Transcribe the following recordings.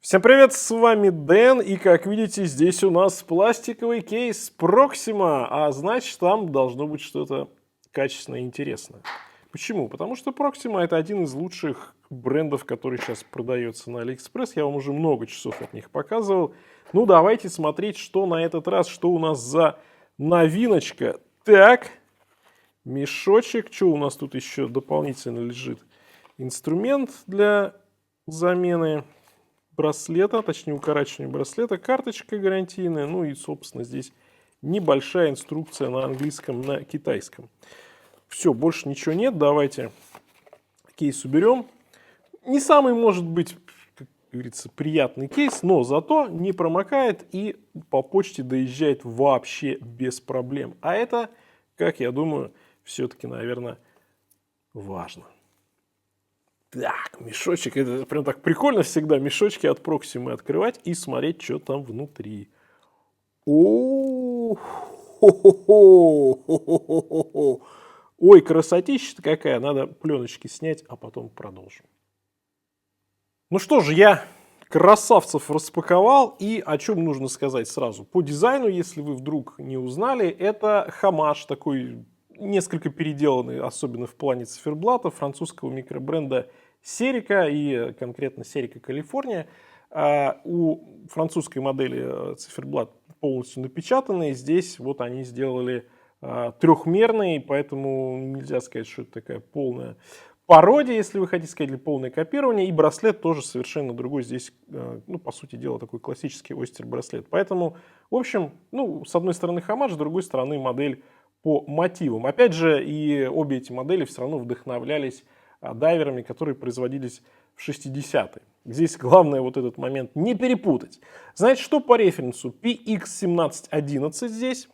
Всем привет, с вами Дэн, и как видите, здесь у нас пластиковый кейс Proxima, а значит там должно быть что-то качественное и интересное. Почему? Потому что Proxima это один из лучших брендов, который сейчас продается на AliExpress, я вам уже много часов от них показывал. Ну давайте смотреть, что на этот раз, что у нас за новиночка. Так, мешочек, что у нас тут еще дополнительно лежит? Инструмент для замены браслета, точнее укорачивания браслета, карточка гарантийная, ну и, собственно, здесь небольшая инструкция на английском, на китайском. Все, больше ничего нет, давайте кейс уберем. Не самый, может быть, как говорится, приятный кейс, но зато не промокает и по почте доезжает вообще без проблем. А это, как я думаю, все-таки, наверное, важно. Так, мешочек, это прям так прикольно всегда, мешочки от Proxima открывать и смотреть, что там внутри. Ой, красотища какая, надо пленочки снять, а потом продолжим. Ну что же, я красавцев распаковал, и о чем нужно сказать сразу. По дизайну, если вы вдруг не узнали, это homage такой, несколько переделанный, особенно в плане циферблата, французского микробренда Serica и конкретно Serica Калифорния. У французской модели циферблат полностью напечатанный, здесь вот они сделали трехмерный, поэтому нельзя сказать, что это такая полная пародия, если вы хотите сказать, или полное копирование, и браслет тоже совершенно другой. Здесь, ну, по сути дела, такой классический ойстер-браслет. Поэтому, в общем, ну, с одной стороны homage, с другой стороны модель по мотивам. Опять же, и обе эти модели все равно вдохновлялись дайверами, которые производились в 60-е. Здесь главное вот этот момент не перепутать. Значит, что по референсу? PX1711 здесь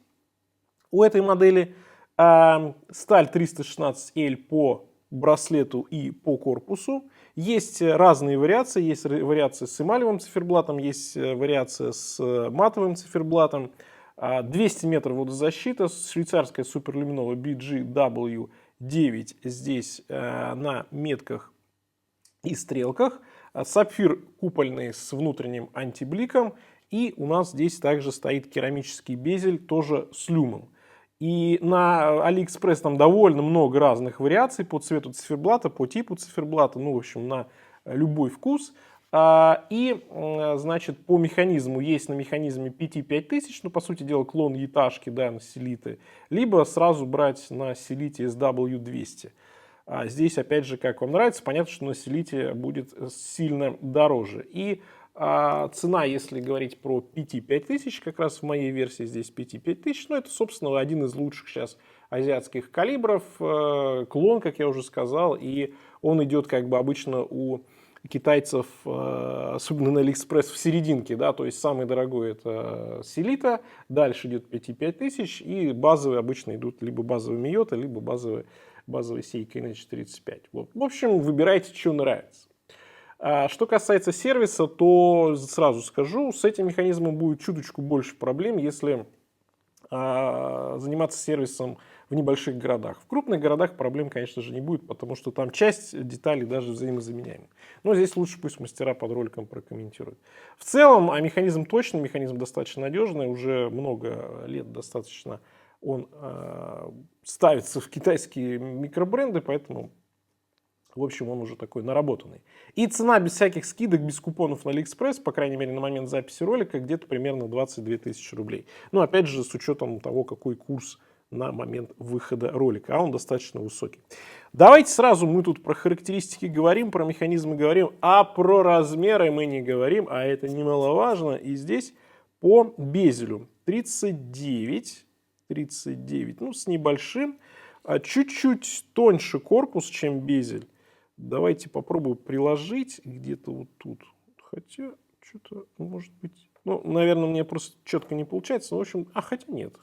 у этой модели. Сталь 316L по браслету и по корпусу. Есть разные вариации. Есть вариация с эмалевым циферблатом, есть вариация с матовым циферблатом. 200 метров водозащита, швейцарская суперлюминова BGW9 здесь на метках и стрелках. Сапфир купольный с внутренним антибликом. И у нас здесь также стоит керамический безель, тоже с люмом. И на AliExpress там довольно много разных вариаций по цвету циферблата, по типу циферблата, ну, в общем, на любой вкус. И, значит, по механизму есть на механизме PT5000, ну, по сути дела, клон яташки, да, на селиты, либо сразу брать на селите SW200. Здесь, опять же, как вам нравится, понятно, что на селите будет сильно дороже. И цена, если говорить про PT5000, как раз в моей версии здесь PT5000, ну, это, собственно, один из лучших сейчас азиатских калибров, клон, как я уже сказал, и он идет, как бы, обычно у китайцев, особенно на AliExpress, в серединке, да, то есть самый дорогой это Селита, дальше идет PT5000, и базовые обычно идут либо базовый Miyota, либо базовый Seiko NH35. Вот. В общем, выбирайте, что нравится. Что касается сервиса, то сразу скажу, с этим механизмом будет чуточку больше проблем, если заниматься сервисом в небольших городах. В крупных городах проблем, конечно же, не будет, потому что там часть деталей даже взаимозаменяемы. Но здесь лучше пусть мастера под роликом прокомментируют. В целом, механизм точный, механизм достаточно надежный, уже много лет достаточно он ставится в китайские микробренды, поэтому, в общем, он уже такой наработанный. И цена без всяких скидок, без купонов на AliExpress, по крайней мере, на момент записи ролика, где-то примерно 22 тысячи рублей. Ну, опять же, с учетом того, какой курс на момент выхода ролика, а он достаточно высокий. Давайте сразу мы тут про характеристики говорим, про механизмы говорим, а про размеры мы не говорим, а это немаловажно. И здесь по безелю 39, ну, с небольшим, чуть-чуть тоньше корпус, чем безель. Давайте попробую приложить где-то вот тут. Хотя, что-то, может быть... Ну, наверное, мне просто четко не получается. Но, в общем, хотя нет.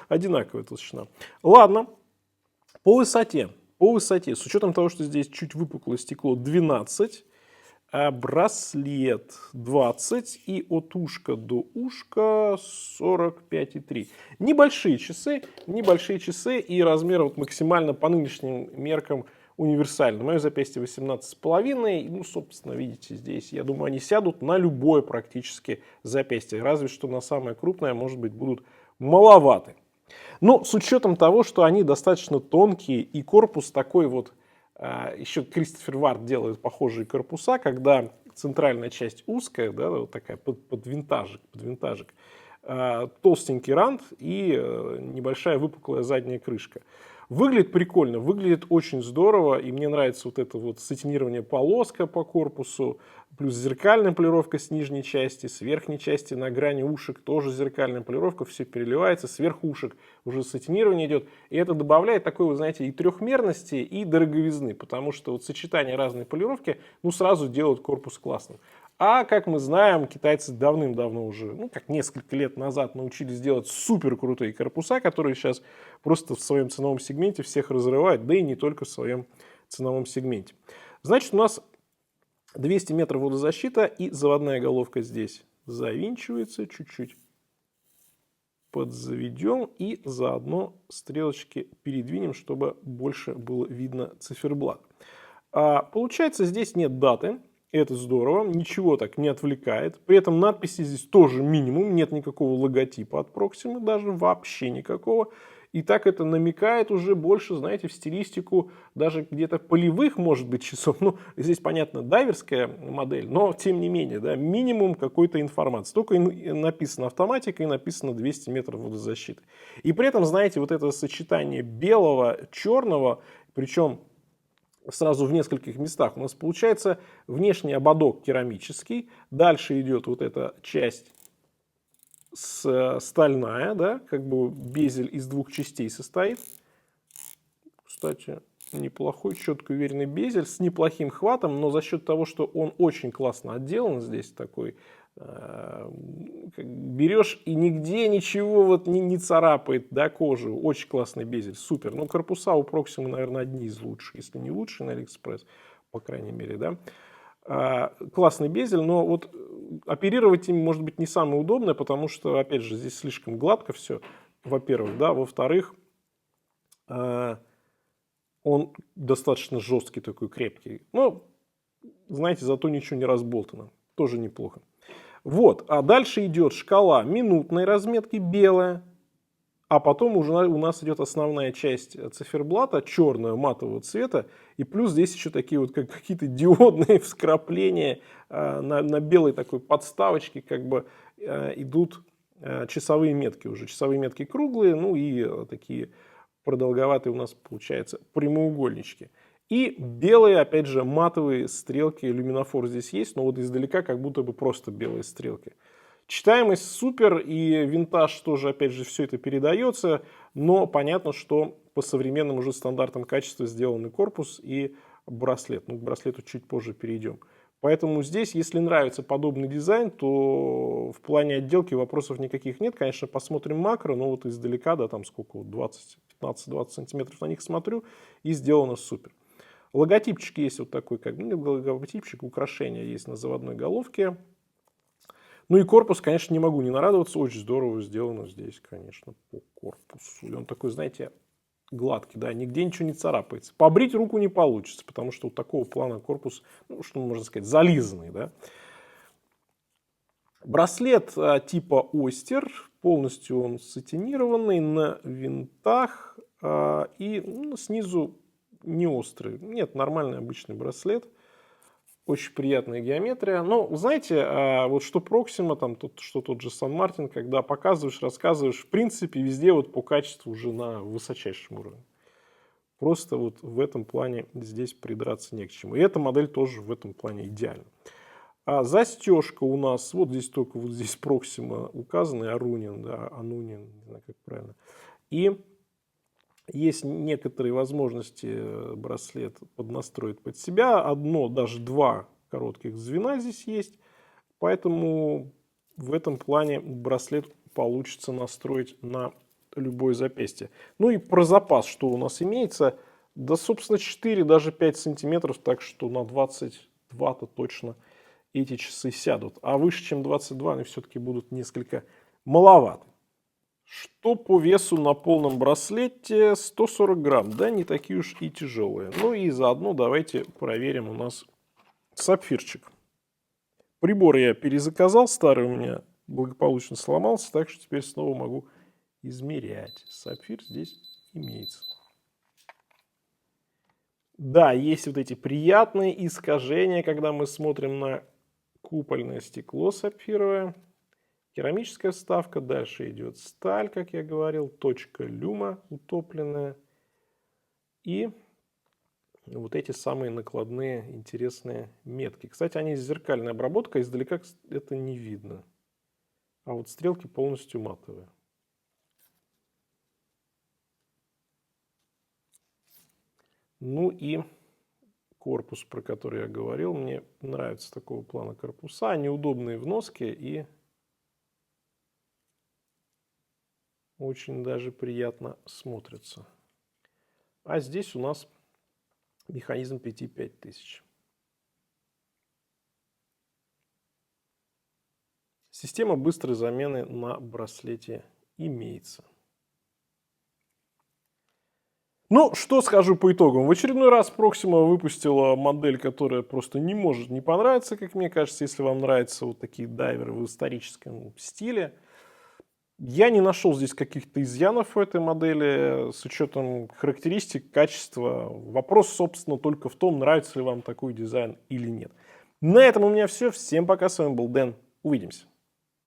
Одинаковая толщина. Ладно. По высоте. С учетом того, что здесь чуть выпуклое стекло 12, браслет 20 и от ушка до ушка 45,3. Небольшие часы и размер вот максимально по нынешним меркам универсальный. Мое запястье 18,5. Ну, собственно, видите, здесь, я думаю, они сядут на любое практически запястье. Разве что на самое крупное, может быть, будут маловаты. Но с учетом того, что они достаточно тонкие и корпус такой вот, еще Кристофер Вард делает похожие корпуса, когда центральная часть узкая, да, вот такая под винтажик, толстенький рант и небольшая выпуклая задняя крышка. Выглядит прикольно, выглядит очень здорово, и мне нравится вот это вот сатинирование полоска по корпусу, плюс зеркальная полировка с нижней части, с верхней части на грани ушек тоже зеркальная полировка, все переливается, сверху ушек уже сатинирование идет, и это добавляет такой, вы знаете, и трехмерности, и дороговизны, потому что вот сочетание разной полировки, ну, сразу делают корпус классным. А, как мы знаем, китайцы давным-давно уже, ну, как несколько лет назад научились делать супер крутые корпуса, которые сейчас просто в своем ценовом сегменте всех разрывают, да и не только в своем ценовом сегменте. Значит, у нас 200 метров водозащита и заводная головка здесь завинчивается, чуть-чуть подзаведем и заодно стрелочки передвинем, чтобы больше было видно циферблат. Получается, здесь нет даты. Это здорово, ничего так не отвлекает. При этом надписи здесь тоже минимум, нет никакого логотипа от Proxima, даже вообще никакого. И так это намекает уже больше, знаете, в стилистику даже где-то полевых, может быть, часов. Ну, здесь, понятно, дайверская модель, но тем не менее, да, минимум какой-то информации. Только написано автоматика и написано 200 метров водозащиты. И при этом, знаете, вот это сочетание белого, черного, причем сразу в нескольких местах. У нас получается внешний ободок керамический, дальше идет вот эта часть стальная, да, как бы безель из двух частей состоит. Кстати, неплохой, четкий, уверенный безель с неплохим хватом, но за счет того, что он очень классно отделан, здесь такой, берешь и нигде ничего вот не царапает, да, кожу. Очень классный безель, супер. Ну, корпуса у Proxima, наверное, одни из лучших, если не лучшие на AliExpress, по крайней мере, да. Классный безель, но вот оперировать им может быть не самое удобное, потому что, опять же, здесь слишком гладко все, во-первых, да, во-вторых, он достаточно жесткий такой, крепкий. Но, знаете, зато ничего не разболтано, тоже неплохо. Вот, а дальше идет шкала минутной разметки белая, а потом уже у нас идет основная часть циферблата, черного матового цвета, и плюс здесь еще такие вот какие-то диодные вскрапления на белой такой подставочке, как бы идут часовые метки уже. Часовые метки круглые, ну и такие продолговатые у нас получаются прямоугольнички. И белые, опять же, матовые стрелки, люминофор здесь есть, но вот издалека как будто бы просто белые стрелки. Читаемость супер, и винтаж тоже, опять же, все это передается, но понятно, что по современным уже стандартам качества сделанный корпус и браслет. Ну, к браслету чуть позже перейдем. Поэтому здесь, если нравится подобный дизайн, то в плане отделки вопросов никаких нет. Конечно, посмотрим макро, но вот издалека, да, там сколько, 15-20 сантиметров на них смотрю, и сделано супер. Логотипчик есть вот такой, как логотипчик, украшение есть на заводной головке. Ну и корпус, конечно, не могу не нарадоваться, очень здорово сделано здесь, конечно, по корпусу. И он такой, знаете, гладкий, да, нигде ничего не царапается. Побрить руку не получится, потому что вот такого плана корпус, ну, что можно сказать, зализанный, да. Браслет типа Ойстер, полностью он сатинированный на винтах и снизу не острый. Нет, нормальный обычный браслет. Очень приятная геометрия. Но, знаете, вот что Proxima, там, что тот же Сан Мартин, когда показываешь, рассказываешь, в принципе, везде вот по качеству уже на высочайшем уровне. Просто вот в этом плане здесь придраться не к чему. И эта модель тоже в этом плане идеальна. А застежка у нас, вот здесь только вот здесь Proxima указано, Arunin, да, Anunin, не знаю, как правильно. И есть некоторые возможности браслет поднастроить под себя. Одно, даже два коротких звена здесь есть. Поэтому в этом плане браслет получится настроить на любое запястье. Ну и про запас, что у нас имеется. Да, собственно, 4, даже 5 сантиметров. Так что на 22-то точно эти часы сядут. А выше, чем 22, они все-таки будут несколько маловаты. Что по весу на полном браслете? 140 грамм, да, не такие уж и тяжелые. Ну и заодно давайте проверим у нас сапфирчик. Прибор я перезаказал, старый у меня благополучно сломался, так что теперь снова могу измерять. Сапфир здесь имеется. Да, есть вот эти приятные искажения, когда мы смотрим на купольное стекло сапфировое. Керамическая вставка, дальше идет сталь, как я говорил, точка люма утопленная. И вот эти самые накладные интересные метки. Кстати, они с зеркальной обработкой, издалека это не видно. А вот стрелки полностью матовые. Ну и корпус, про который я говорил. Мне нравятся такого плана корпуса. Они удобные в носке и очень даже приятно смотрятся. А здесь у нас механизм 55000. Система быстрой замены на браслете имеется. Ну, что скажу по итогам. В очередной раз Proxima выпустила модель, которая просто не может не понравиться, как мне кажется, если вам нравятся вот такие дайверы в историческом стиле. Я не нашел здесь каких-то изъянов в этой модели с учетом характеристик, качества. Вопрос, собственно, только в том, нравится ли вам такой дизайн или нет. На этом у меня все. Всем пока. С вами был Дэн. Увидимся.